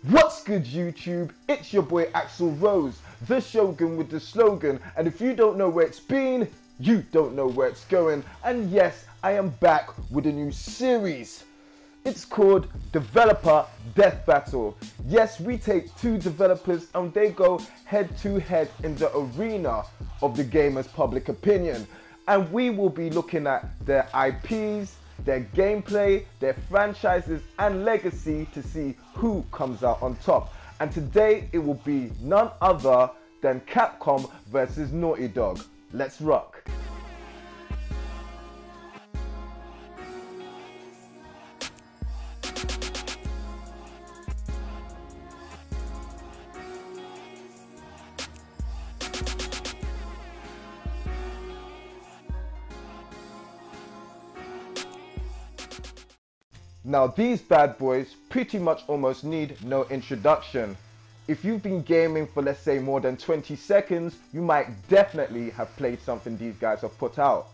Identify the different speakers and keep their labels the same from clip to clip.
Speaker 1: What's good YouTube? It's your boy Axel Rose, the Shogun with the slogan, and if you don't know where it's been, you don't know where it's going. And yes, I am back with a new series. It's called Developer Deathbattle. Yes, we take two developers and they go head to head in the arena of the gamer's public opinion. And we will be looking at their IPs, their gameplay, their franchises and legacy to see who comes out on top. And today it will be none other than Capcom versus Naughty Dog. Let's rock. Now these bad boys pretty much almost need no introduction. If you've been gaming for let's say more than 20 seconds, you might definitely have played something these guys have put out.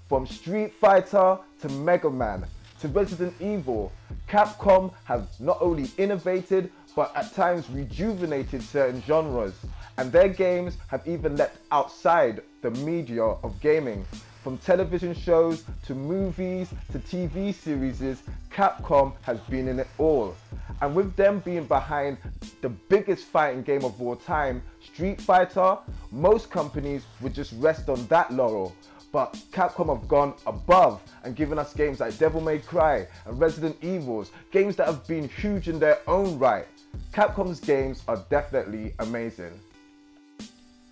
Speaker 1: From Street Fighter to Mega Man to Resident Evil, Capcom have not only innovated but at times rejuvenated certain genres, and their games have even leapt outside the media of gaming. From television shows to movies to TV series, Capcom has been in it all. And with them being behind the biggest fighting game of all time, Street Fighter, most companies would just rest on that laurel. But Capcom have gone above and given us games like Devil May Cry and Resident Evils, games that have been huge in their own right. Capcom's games are definitely amazing.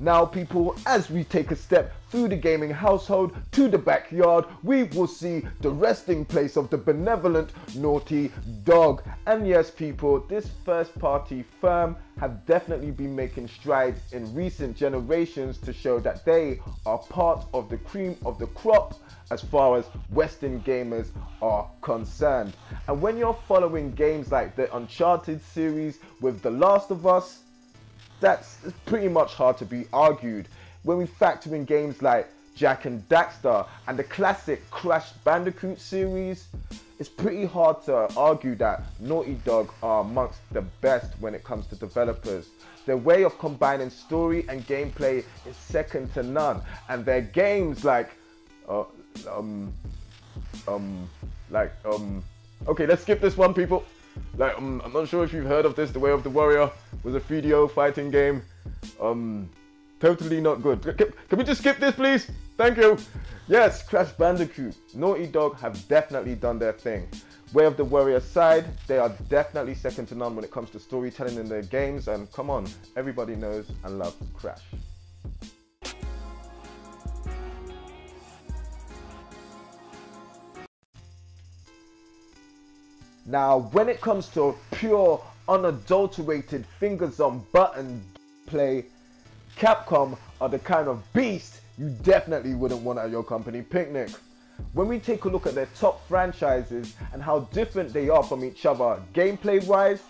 Speaker 1: Now people, as we take a step through the gaming household to the backyard, we will see the resting place of the benevolent Naughty Dog. And yes people, this first party firm have definitely been making strides in recent generations to show that they are part of the cream of the crop as far as Western gamers are concerned. And when you're following games like the Uncharted series with The Last of Us, that's pretty much hard to be argued. When we factor in games like Jak and Daxter and the classic Crash Bandicoot series, it's pretty hard to argue that Naughty Dog are amongst the best when it comes to developers. Their way of combining story and gameplay is second to none, and their games okay, let's skip this one people. I'm not sure if you've heard of this. The Way of the Warrior was a 3DO fighting game. Totally not good. Can we just skip this please? Thank you. Yes, Crash Bandicoot. Naughty Dog have definitely done their thing. Way of the Warrior side, they are definitely second to none when it comes to storytelling in their games. And come on, everybody knows and loves Crash. Now, when it comes to pure, unadulterated, fingers on button play, Capcom are the kind of beast you definitely wouldn't want at your company picnic. When we take a look at their top franchises and how different they are from each other gameplay-wise,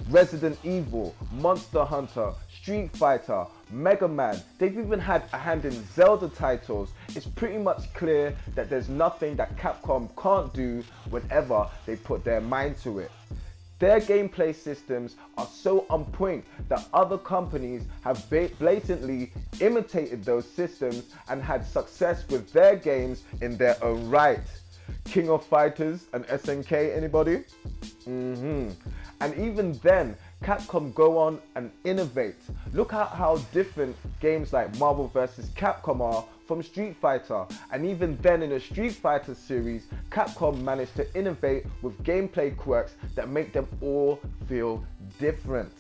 Speaker 1: Resident Evil, Monster Hunter, Street Fighter, Mega Man, they've even had a hand in Zelda titles. It's pretty much clear that there's nothing that Capcom can't do whenever they put their mind to it. Their gameplay systems are so on point that other companies have blatantly imitated those systems and had success with their games in their own right. King of Fighters and SNK, anybody? And even then, Capcom go on and innovate. Look at how different games like Marvel vs. Capcom are from Street Fighter. And even then in the Street Fighter series, Capcom managed to innovate with gameplay quirks that make them all feel different.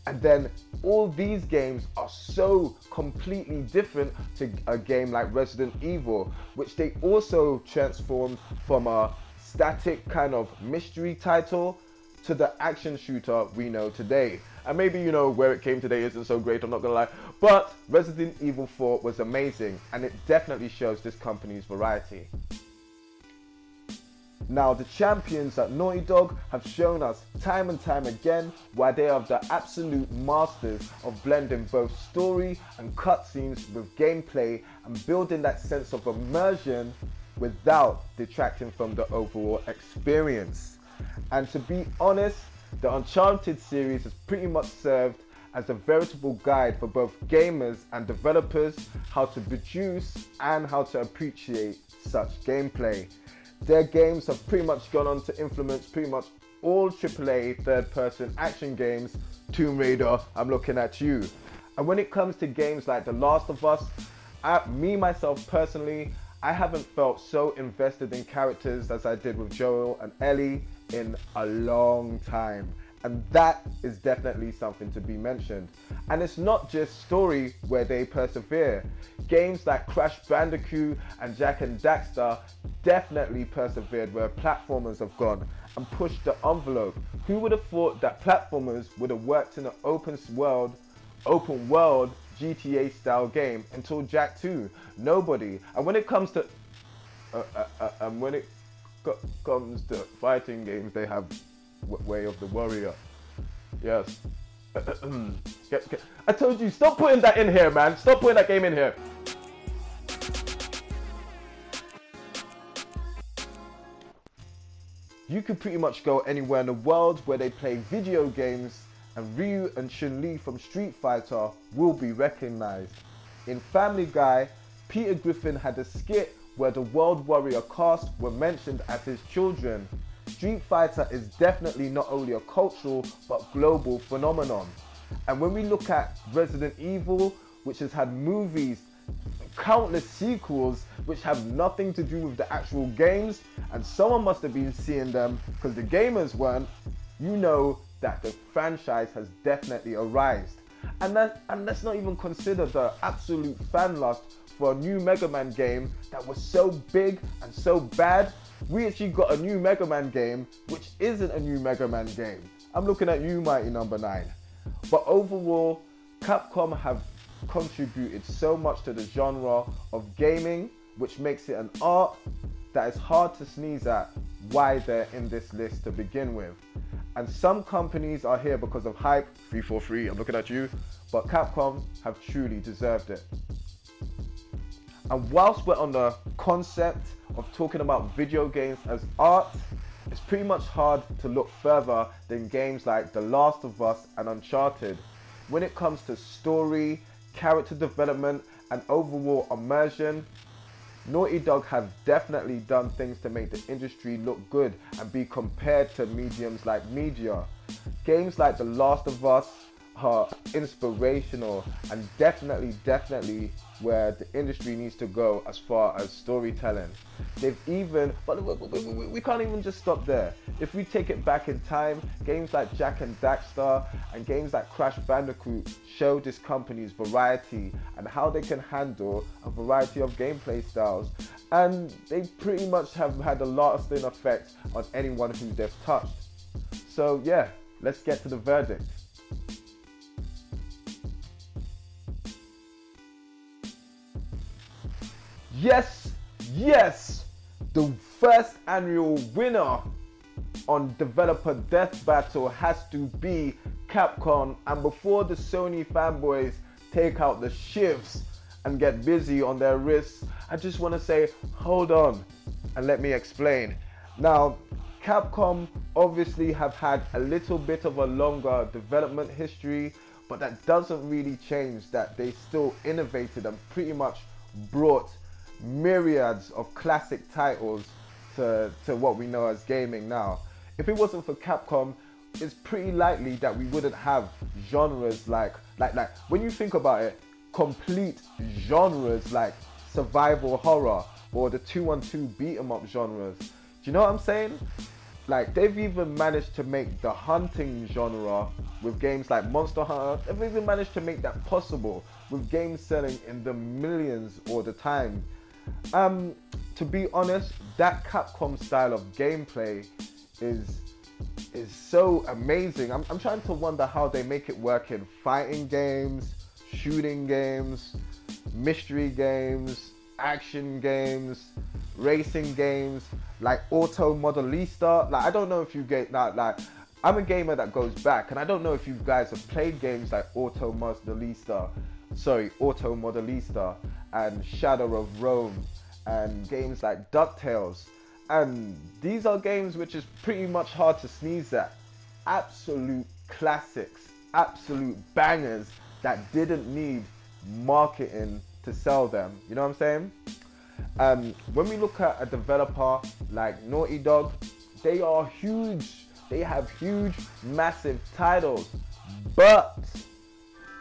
Speaker 1: And then all these games are so completely different to a game like Resident Evil, which they also transformed from a static kind of mystery title to the action shooter we know today. And maybe you know where it came today isn't so great, I'm not gonna lie, but Resident Evil 4 was amazing and it definitely shows this company's variety. Now the champions at Naughty Dog have shown us time and time again why they are the absolute masters of blending both story and cutscenes with gameplay and building that sense of immersion without detracting from the overall experience. And to be honest, The Uncharted series has pretty much served as a veritable guide for both gamers and developers how to produce and how to appreciate such gameplay. Their games have pretty much gone on to influence pretty much all AAA third-person action games. Tomb Raider, I'm looking at you. And when it comes to games like The Last of Us, myself personally, I haven't felt so invested in characters as I did with Joel and Ellie in a long time. And that is definitely something to be mentioned. And it's not just story where they persevere. Games like Crash Bandicoot and Jak and Daxter definitely persevered where platformers have gone and pushed the envelope. Who would have thought that platformers would have worked in an open world GTA style game until Jak 2? Nobody. And when it comes to fighting games, they have Way of the Warrior. Yes. I told you, stop putting that in here, man. Stop putting that game in here. You could pretty much go anywhere in the world where they play video games and Ryu and Chun-Li from Street Fighter will be recognized. In Family Guy, Peter Griffin had a skit where the World Warrior cast were mentioned as his children. Street Fighter is definitely not only a cultural but global phenomenon. And when we look at Resident Evil, which has had movies, countless sequels which have nothing to do with the actual games, and someone must have been seeing them because the gamers weren't, you know that the franchise has definitely arisen. And let's not even consider the absolute fan lust for a new Mega Man game that was so big and so bad. We actually got a new Mega Man game which isn't a new Mega Man game. I'm looking at you, Mighty Number 9. But overall, Capcom have contributed so much to the genre of gaming, which makes it an art that is hard to sneeze at why they're in this list to begin with. And some companies are here because of hype, 343, I'm looking at you, but Capcom have truly deserved it. And whilst we're on the concept of talking about video games as art, it's pretty much hard to look further than games like The Last of Us and Uncharted. When it comes to story, character development, and overall immersion, Naughty Dog have definitely done things to make the industry look good and be compared to mediums like media. Games like The Last of Us are inspirational and definitely where the industry needs to go as far as storytelling. They've even, but we can't even just stop there. If we take it back in time, games like Jak and Daxter and games like Crash Bandicoot show this company's variety and how they can handle a variety of gameplay styles, and they pretty much have had a lasting effect on anyone who they've touched. So yeah, let's get to the verdict. Yes, the first annual winner on developer Deathbattle has to be Capcom. And before the Sony fanboys take out the shivs and get busy on their wrists, I just want to say, hold on and let me explain. Now, Capcom obviously have had a little bit of a longer development history, but that doesn't really change that they still innovated and pretty much brought myriads of classic titles to what we know as gaming now. If it wasn't for Capcom, it's pretty likely that we wouldn't have genres like when you think about it, complete genres like survival horror or the 2-on-2 beat 'em up genres. Do you know what I'm saying? Like, they've even managed to make the hunting genre with games like Monster Hunter. They've even managed to make that possible with games selling in the millions all the time. To be honest, that Capcom style of gameplay is so amazing. I'm trying to wonder how they make it work in fighting games, shooting games, mystery games, action games, racing games, like Auto Modelista. Like, I don't know if you get that. Like, I'm a gamer that goes back, and I don't know if you guys have played games like Auto Modelista and Shadow of Rome, and games like DuckTales. And these are games which is pretty much hard to sneeze at. absolute classics, absolute bangers that didn't need marketing to sell them. You know what I'm saying? When we look at a developer like Naughty Dog, they are huge. They have huge, massive titles, but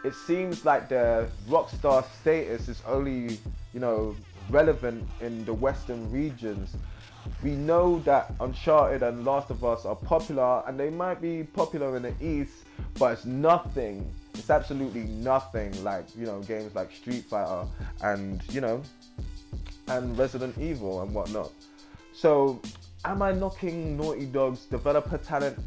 Speaker 1: it seems like their rockstar status is only, you know, relevant in the Western regions. We know that Uncharted and Last of Us are popular, and they might be popular in the East, but it's nothing. It's absolutely nothing like, you know, games like Street Fighter and, you know, and Resident Evil and whatnot. So, am I knocking Naughty Dog's developer talent?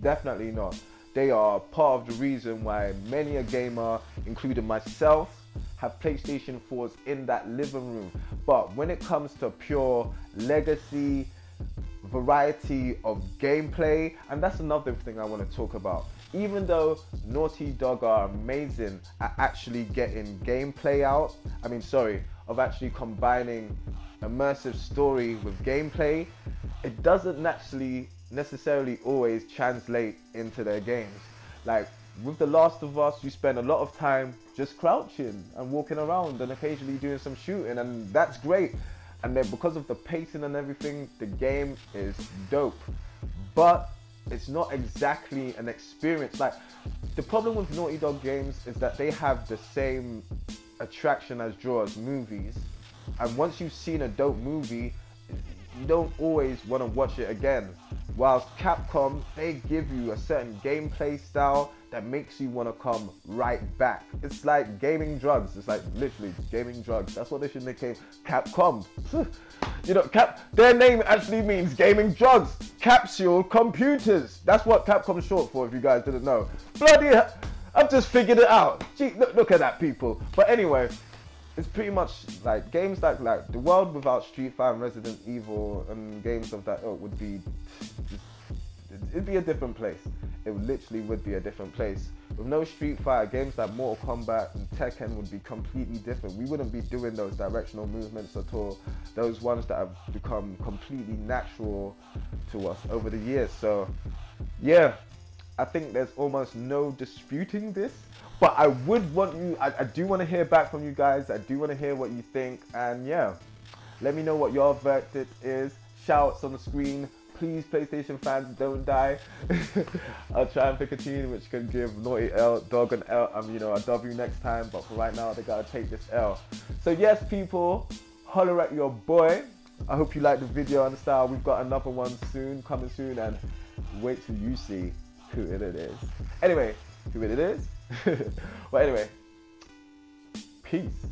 Speaker 1: Definitely not. They are part of the reason why many a gamer, including myself, have PlayStation 4s in that living room. But when it comes to pure legacy, variety of gameplay, and that's another thing I want to talk about. Even though Naughty Dog are amazing at actually getting gameplay out, of actually combining immersive story with gameplay, it doesn't necessarily always translate into their games. Like with The Last of Us, you spend a lot of time just crouching and walking around and occasionally doing some shooting, and that's great. And then because of the pacing and everything, the game is dope. But it's not exactly an experience. Like, the problem with Naughty Dog games is that they have the same attraction as draw as movies. And once you've seen a dope movie, you don't always want to watch it again. Whilst Capcom, they give you a certain gameplay style that makes you want to come right back. It's like gaming drugs. It's like literally gaming drugs. That's what they should nickname Capcom. You know, their name actually means gaming drugs. Capsule computers. That's what Capcom's short for, if you guys didn't know. Bloody hell, I've just figured it out. Gee, look at that, people. But anyway, it's pretty much like games like the world without Street Fighter and Resident Evil and games of that ilk would be, it'd be a different place. It literally would be a different place. With no Street Fighter, games like Mortal Kombat and Tekken would be completely different. We wouldn't be doing those directional movements at all. Those ones that have become completely natural to us over the years. So yeah, I think there's almost no disputing this. But I would want you, I do want to hear back from you guys. I do want to hear what you think. And yeah, let me know what your verdict is. Shouts on the screen. Please, PlayStation fans, don't die. I'll try and pick a team which can give Naughty Dog an L, a W next time. But for right now, they gotta take this L. So yes, people, holler at your boy. I hope you liked the video and style. We've got another one soon, coming soon, and wait till you see who it is. Anyway, who it is? Well, anyway, peace.